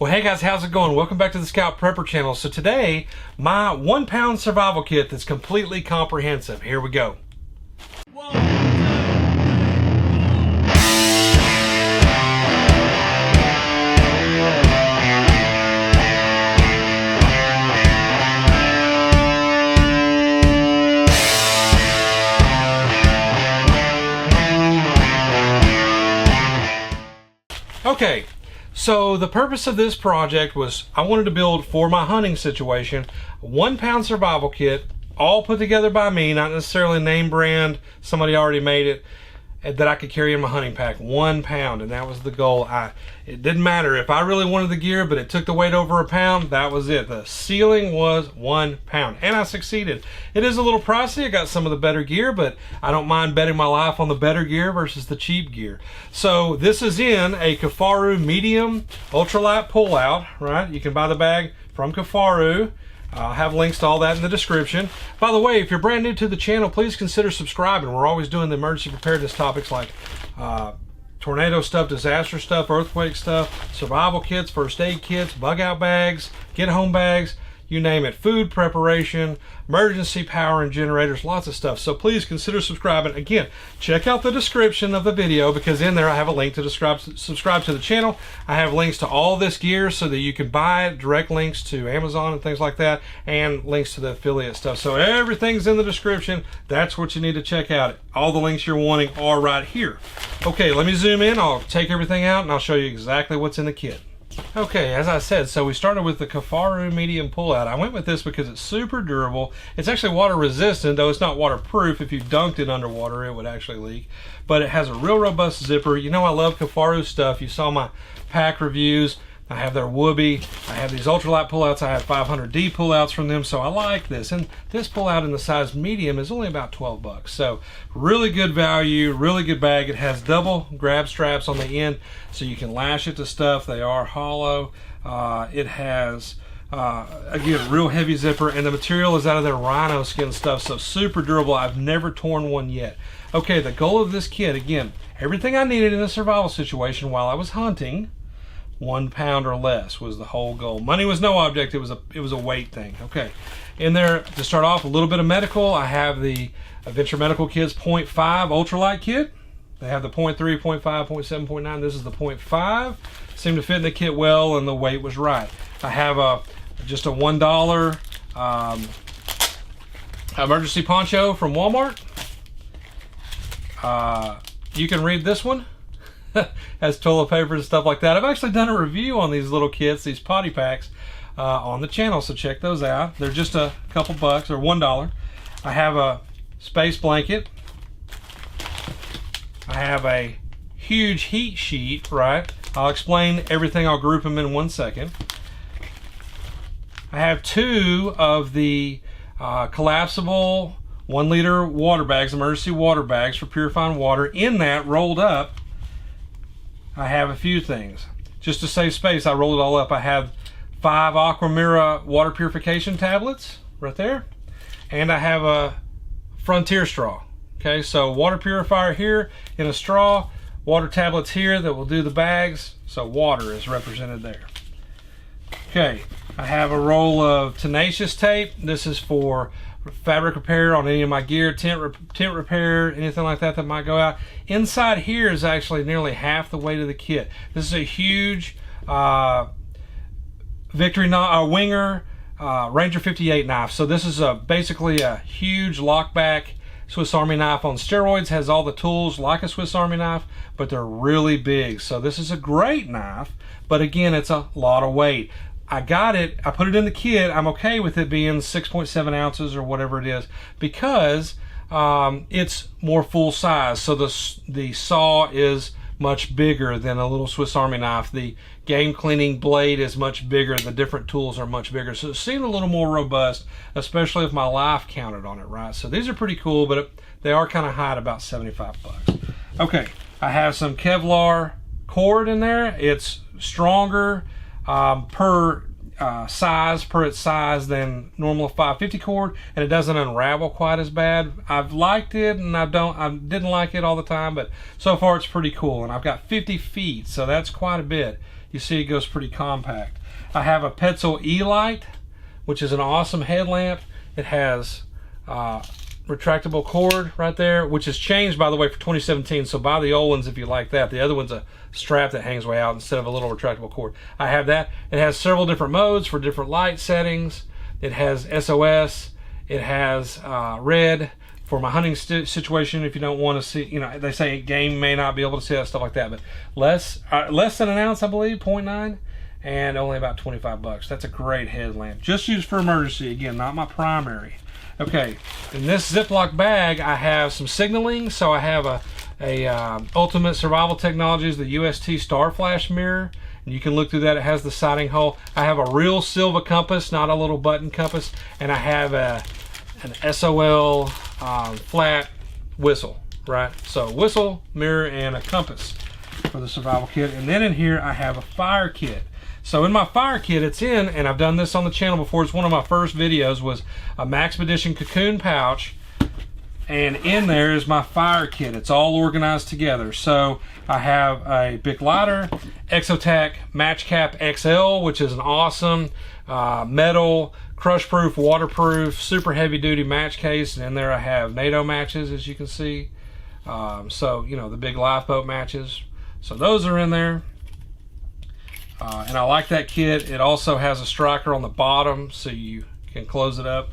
Well, hey guys, how's it going? Welcome back to the Scout Prepper channel. So today, my 1 pound survival kit that's completely comprehensive. Here we go. Okay, so the purpose of this project was I wanted to build, for my hunting situation, a 1 pound survival kit, all put together by me, not necessarily name brand, somebody already made it, that I could carry in my hunting pack. 1 pound, and that was the goal. It didn't matter if I really wanted the gear, but it took the weight over a pound. That was it. The ceiling was 1 pound, and I succeeded. It is a little pricey. I got some of the better gear, but I don't mind betting my life on the better gear versus the cheap gear. So this is in a Kifaru medium ultralight pullout, right? You can buy the bag from Kifaru. I'll have links to all that in the description. By the way, if you're brand new to the channel, please consider subscribing. We're always doing the emergency preparedness topics like tornado stuff, disaster stuff, earthquake stuff, survival kits, first aid kits, bug out bags, get home bags, you name it, food preparation, emergency power and generators, lots of stuff. So please consider subscribing. Again, check out the description of the video, because in there I have a link to subscribe to the channel. I have links to all this gear so that you can buy it, direct links to Amazon and things like that, and links to the affiliate stuff. So everything's in the description. That's what you need to check out. All the links you're wanting are right here. Okay, let me zoom in. I'll take everything out and I'll show you exactly what's in the kit. Okay, as I said, so we started with the Kifaru medium pullout. I went with this because it's super durable. It's actually water resistant, though it's not waterproof. If you dunked it underwater, it would actually leak. But it has a real robust zipper. You know I love Kifaru stuff. You saw my pack reviews. I have their Whoopee. I have these ultralight pullouts. I have 500D pullouts from them, so I like this. And this pullout in the size medium is only about 12 bucks. So really good value, really good bag. It has double grab straps on the end, so you can lash it to stuff. They are hollow. It has, again, real heavy zipper, and the material is out of their rhino skin stuff, so super durable. I've never torn one yet. Okay, the goal of this kit, again, everything I needed in a survival situation while I was hunting. 1 pound or less was the whole goal. Money was no object. It was a weight thing. Okay, in there to start off, a little bit of medical. I have the Adventure Medical Kids 0.5 ultralight kit. They have the 0.3, 0.5, 0.7, 0.9. This is the 0.5. Seemed to fit in the kit well, and the weight was right. I have just a $1 emergency poncho from Walmart. You can read this one. Has toilet paper and stuff like that. I've actually done a review on these little kits, these potty packs, on the channel, so check those out. They're just a couple bucks, or $1. I have a space blanket. I have a huge heat sheet, right? I'll explain everything. I'll group them in 1 second. I have 2 of the collapsible 1 liter water bags, emergency water bags for purifying water. In that, rolled up, I have a few things. Just to save space, I rolled it all up. I have 5 Aquamira water purification tablets right there. And I have a Frontier straw. Okay, so water purifier here in a straw, water tablets here that will do the bags. So water is represented there. Okay, I have a roll of Tenacious Tape. This is for fabric repair on any of my gear, tent repair, anything like that that might go out. Inside here is actually nearly half the weight of the kit. This is a huge Winger Ranger 58 knife. So this is basically a huge lockback Swiss Army knife on steroids. Has all the tools like a Swiss Army knife, but they're really big. So this is a great knife, but again, it's a lot of weight. I got it, I put it in the kit. I'm okay with it being 6.7 ounces or whatever it is, because it's more full size. So the saw is much bigger than a little Swiss Army knife. The game cleaning blade is much bigger. The different tools are much bigger. So it seemed a little more robust, especially if my life counted on it, right? So these are pretty cool, but they are kind of high at about 75 bucks. Okay, I have some Kevlar cord in there. It's stronger per its size than normal 550 cord, and it doesn't unravel quite as bad. I've liked it, and I didn't like it all the time, but so far it's pretty cool. And I've got 50 feet, so that's quite a bit. You see it goes pretty compact. I have a Petzl E-Light, which is an awesome headlamp. It has retractable cord right there, which has changed, by the way, for 2017. So buy the old ones if you like that. The other one's a strap that hangs way out instead of a little retractable cord. I have that. It has several different modes for different light settings. It has SOS. It has red for my hunting situation. If you don't want to see, you know, they say game may not be able to see that, stuff like that. But less than an ounce, I believe, 0.9, and only about 25 bucks. That's a great headlamp. Just used for emergency. Again, not my primary. Okay, in this Ziploc bag, I have some signaling. So I have a Ultimate Survival Technologies, the UST Star Flash mirror. And you can look through that. It has the sighting hole. I have a real Silva compass, not a little button compass. And I have an SOL flat whistle, right? So whistle, mirror, and a compass for the survival kit. And then in here, I have a fire kit. So in my fire kit, it's in, and I've done this on the channel before, it's one of my first videos, was a Maxpedition cocoon pouch, and in there is my fire kit. It's all organized together. So I have a Bic lighter, Exotac Match Cap XL, which is an awesome metal, crush-proof, waterproof, super heavy-duty match case, and in there I have NATO matches, as you can see. So, you know, the big lifeboat matches. So those are in there. And I like that kit. It also has a striker on the bottom so you can close it up.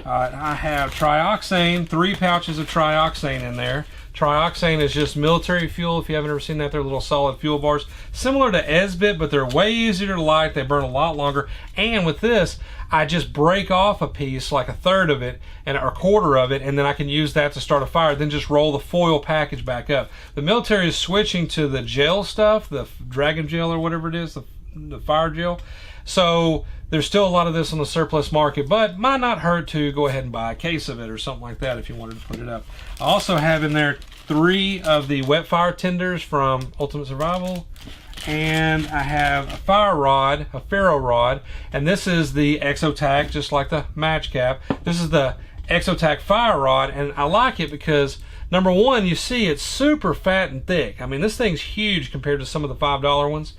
I have trioxane, 3 pouches of trioxane in there. Trioxane is just military fuel. If you haven't ever seen that, they're little solid fuel bars. Similar to Esbit, but they're way easier to light. They burn a lot longer. And with this, I just break off a piece, like a third of it, or a quarter of it, and then I can use that to start a fire, then just roll the foil package back up. The military is switching to the gel stuff, the Dragon Gel or whatever it is, the fire gel. So there's still a lot of this on the surplus market, but might not hurt to go ahead and buy a case of it or something like that if you wanted to put it up. I also have in there 3 of the wet fire tenders from Ultimate Survival, and I have a fire rod, a ferro rod, and this is the Exotac, just like the match cap. This is the Exotac fire rod, and I like it because number one, you see it's super fat and thick. I mean, this thing's huge compared to some of the $5 ones.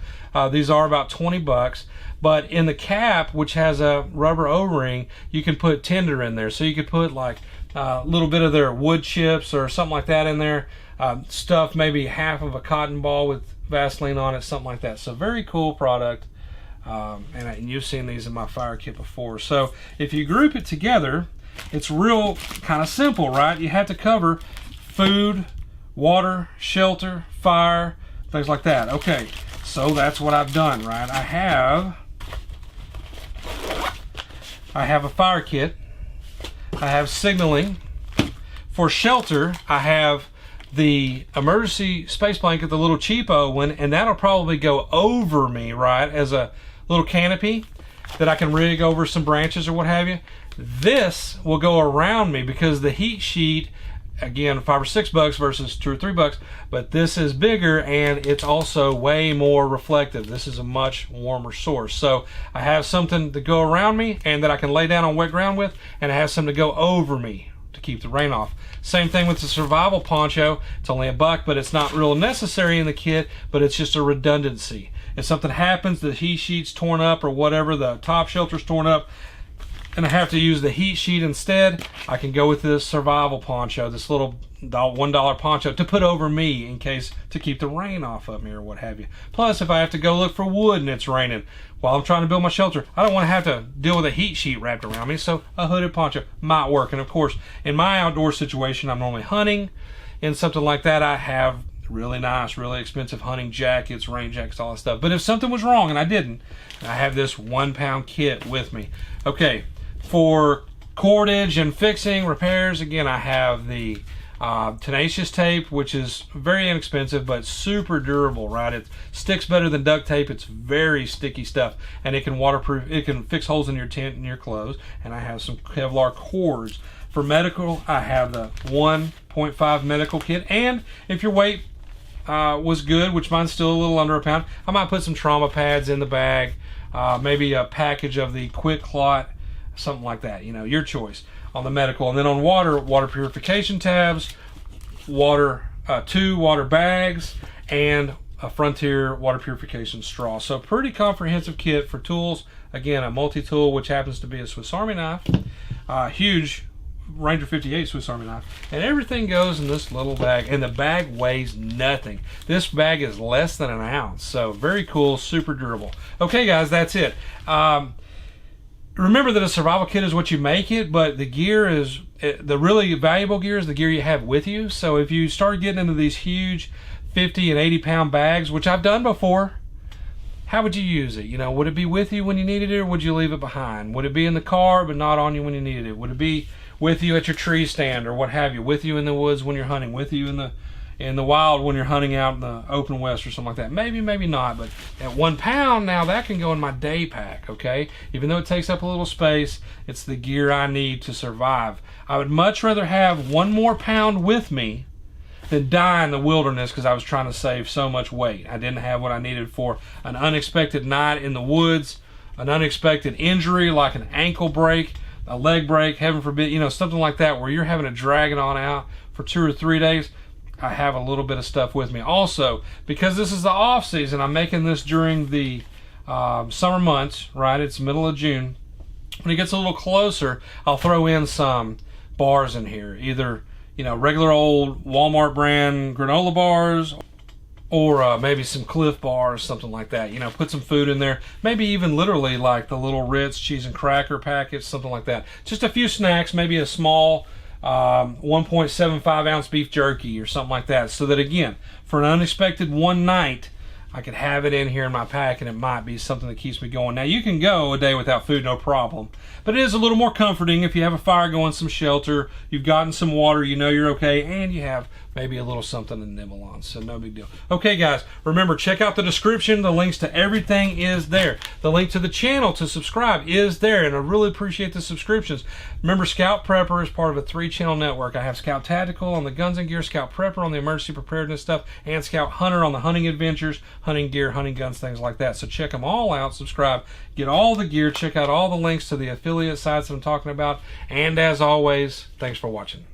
These are about 20 bucks. But in the cap, which has a rubber O-ring, you can put tinder in there. So you could put like a little bit of their wood chips or something like that in there. Stuff maybe half of a cotton ball with Vaseline on it, something like that. So very cool product. And you've seen these in my fire kit before. So if you group it together, it's real kind of simple, right? You have to cover food, water, shelter, fire, things like that. Okay, so that's what I've done, right? I have a fire kit. I have signaling. For shelter, I have the emergency space blanket, the little cheapo one, and that'll probably go over me, right, as a little canopy that I can rig over some branches or what have you. This will go around me because the heat sheet, again, $5 or $6 versus $2 or $3, but this is bigger and it's also way more reflective. This is a much warmer source. So I have something to go around me and that I can lay down on wet ground with, and I have something to go over me to keep the rain off. Same thing with the survival poncho. It's only $1, but it's not real necessary in the kit, but it's just a redundancy. If something happens, the heat sheet's torn up or whatever, the top shelter's torn up, and I have to use the heat sheet instead, I can go with this survival poncho, this little $1 poncho to put over me in case to keep the rain off of me or what have you. Plus, if I have to go look for wood and it's raining while I'm trying to build my shelter, I don't want to have to deal with a heat sheet wrapped around me, so a hooded poncho might work. And of course, in my outdoor situation, I'm normally hunting. In something like that, I have really nice, really expensive hunting jackets, rain jackets, all that stuff. But if something was wrong and I didn't, I have this 1-pound kit with me. Okay. For cordage and fixing, repairs, again, I have the Tenacious Tape, which is very inexpensive but super durable, right? It sticks better than duct tape. It's very sticky stuff, and it can waterproof. It can fix holes in your tent and your clothes. And I have some Kevlar cords. For medical, I have the 1.5 medical kit, and if your weight was good, which mine's still a little under a pound, I might put some trauma pads in the bag, maybe a package of the Quick Clot, something like that, you know, your choice on the medical. And then on water purification tabs, 2 water bags, and a Frontier water purification straw. So pretty comprehensive kit for tools. Again, a multi-tool, which happens to be a Swiss Army knife, huge Ranger 58 Swiss Army knife, and everything goes in this little bag, and the bag weighs nothing. This bag is less than an ounce, so very cool, super durable. Okay guys, that's it. Remember that a survival kit is what you make it, but the gear is, the really valuable gear is the gear you have with you. So if you start getting into these huge 50 and 80 pound bags, which I've done before, how would you use it? You know, would it be with you when you needed it, or would you leave it behind? Would it be in the car but not on you when you needed it? Would it be with you at your tree stand or what have you? With you in the woods when you're hunting? With you in the wild when you're hunting out in the open west or something like that? Maybe, maybe not. But at 1 pound now, that can go in my day pack. Okay, even though it takes up a little space, it's the gear I need to survive. I would much rather have 1 more pound with me than die in the wilderness because I was trying to save so much weight. I didn't have what I needed for an unexpected night in the woods, an unexpected injury like an ankle break, a leg break, heaven forbid, you know, something like that where you're having to drag it on out for 2 or 3 days. I have a little bit of stuff with me. Also, because this is the off season, I'm making this during the summer months, right? It's middle of June. When it gets a little closer, I'll throw in some bars in here, either, you know, regular old Walmart brand granola bars, or maybe some Cliff bars, something like that. You know, put some food in there. Maybe even literally like the little Ritz cheese and cracker packets, something like that. Just a few snacks, maybe a small 1.75 ounce beef jerky or something like that. So that, again, for an unexpected one night, I could have it in here in my pack, and it might be something that keeps me going. Now, you can go a day without food, no problem. But it is a little more comforting if you have a fire going, some shelter, you've gotten some water, you know you're okay, and you have maybe a little something to nibble on. So no big deal. Okay, guys, remember, check out the description. The links to everything is there. The link to the channel to subscribe is there, and I really appreciate the subscriptions. Remember, Scout Prepper is part of a 3-channel network. I have Scout Tactical on the guns and gear, Scout Prepper on the emergency preparedness stuff, and Scout Hunter on the hunting adventures, hunting gear, hunting guns, things like that. So check them all out, subscribe, get all the gear, check out all the links to the affiliate sites that I'm talking about, and as always, thanks for watching.